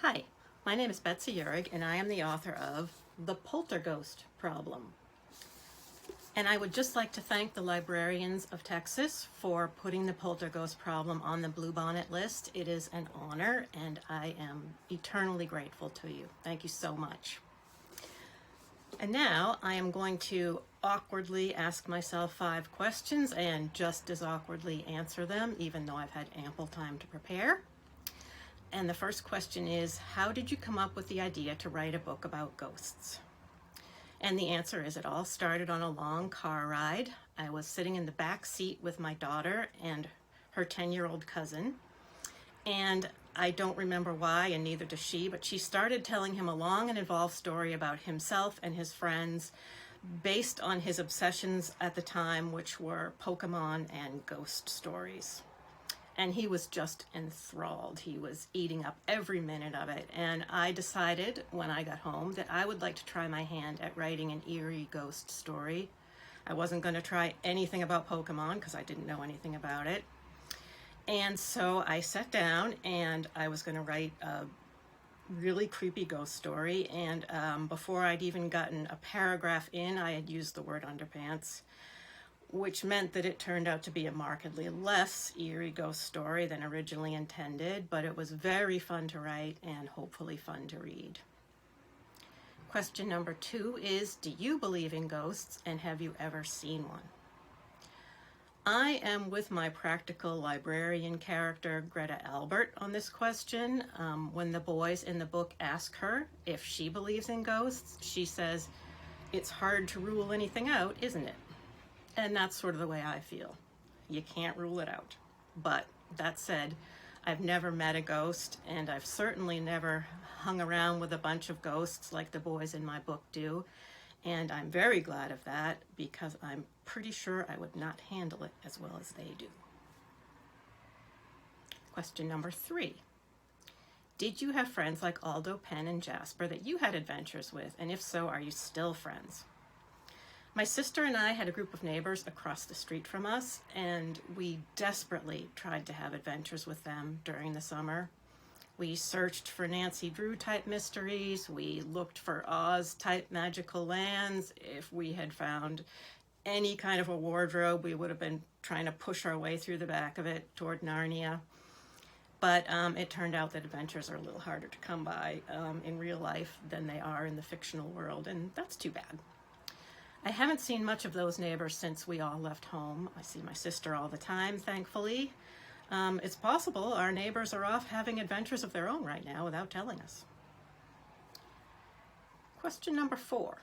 Hi, my name is Betsy Uhrig, and I am the author of The Polter-Ghost Problem. And I would just like to thank the librarians of Texas for putting the Polter-Ghost problem on the Bluebonnet list. It is an honor, and I am eternally grateful to you. Thank you so much. And now I am going to awkwardly ask myself 5 questions and just as awkwardly answer them, even though I've had ample time to prepare. And the first question is, how did you come up with the idea to write a book about ghosts? And the answer is, it all started on a long car ride. I was sitting in the back seat with my daughter and her 10-year-old cousin. And I don't remember why, and neither does she, but she started telling him a long and involved story about himself and his friends based on his obsessions at the time, which were Pokemon and ghost stories. And he was just enthralled. He was eating up every minute of it. And I decided when I got home that I would like to try my hand at writing an eerie ghost story. I wasn't going to try anything about Pokemon because I didn't know anything about it. And so I sat down and I was going to write a really creepy ghost story. And before I'd even gotten a paragraph in, I had used the word underpants, which meant that it turned out to be a markedly less eerie ghost story than originally intended, but it was very fun to write and hopefully fun to read. Question number 2 is, do you believe in ghosts, and have you ever seen one? I am with my practical librarian character, Greta Albert, on this question. When the boys in the book ask her if she believes in ghosts, she says, "It's hard to rule anything out, isn't it?" And that's sort of the way I feel. You can't rule it out. But that said, I've never met a ghost, and I've certainly never hung around with a bunch of ghosts like the boys in my book do. And I'm very glad of that, because I'm pretty sure I would not handle it as well as they do. Question number 3. Did you have friends like Aldo, Penn, and Jasper that you had adventures with? And if so, are you still friends? My sister and I had a group of neighbors across the street from us, and we desperately tried to have adventures with them during the summer. We searched for Nancy Drew type mysteries. We looked for Oz type magical lands. If we had found any kind of a wardrobe, we would have been trying to push our way through the back of it toward Narnia. But it turned out that adventures are a little harder to come by in real life than they are in the fictional world, and that's too bad. I haven't seen much of those neighbors since we all left home. I see my sister all the time, thankfully. It's possible our neighbors are off having adventures of their own right now without telling us. Question number 4.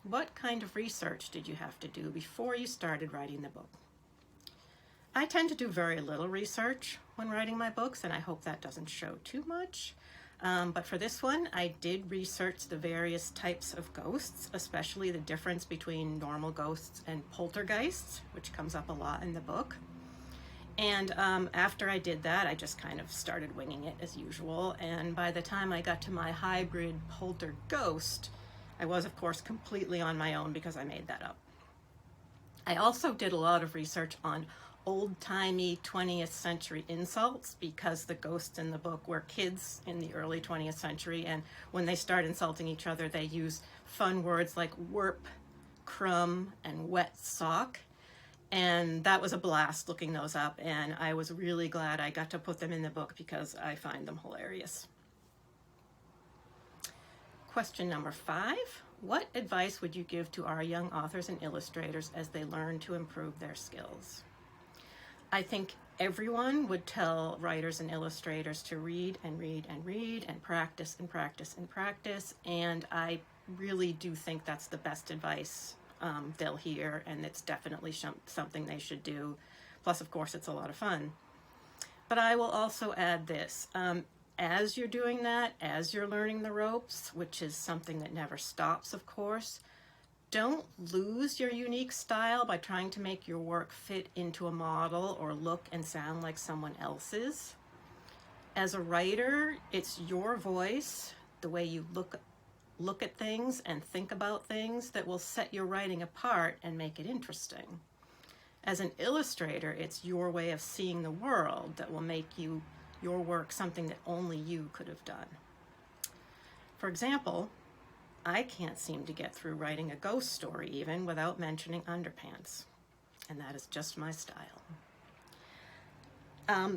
What kind of research did you have to do before you started writing the book? I tend to do very little research when writing my books, and I hope that doesn't show too much. But for this one, I did research the various types of ghosts, especially the difference between normal ghosts and poltergeists, which comes up a lot in the book. And after I did that, I just kind of started winging it as usual. And by the time I got to my hybrid Polter-Ghost, I was, of course, completely on my own because I made that up. I also did a lot of research on old-timey 20th century insults, because the ghosts in the book were kids in the early 20th century, and when they start insulting each other, they use fun words like warp, crumb, and wet sock. And that was a blast looking those up, and I was really glad I got to put them in the book because I find them hilarious. Question number 5. What advice would you give to our young authors and illustrators as they learn to improve their skills? I think everyone would tell writers and illustrators to read and read and read and practice and practice and practice, and I really do think that's the best advice they'll hear, and it's definitely something they should do. Plus, of course, it's a lot of fun. But I will also add this. As you're doing that, as you're learning the ropes, which is something that never stops, of course, don't lose your unique style by trying to make your work fit into a model or look and sound like someone else's. As a writer, it's your voice, the way you look at things and think about things, that will set your writing apart and make it interesting. As an illustrator, it's your way of seeing the world that will make your work something that only you could have done. For example, I can't seem to get through writing a ghost story even without mentioning underpants. And that is just my style.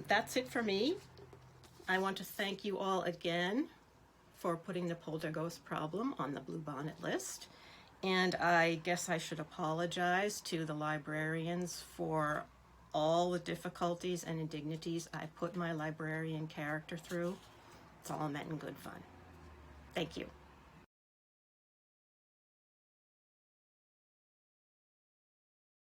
That's it for me. I want to thank you all again for putting the Polter-Ghost problem on the Bluebonnet list. And I guess I should apologize to the librarians for all the difficulties and indignities I put my librarian character through. It's all meant in good fun. Thank you.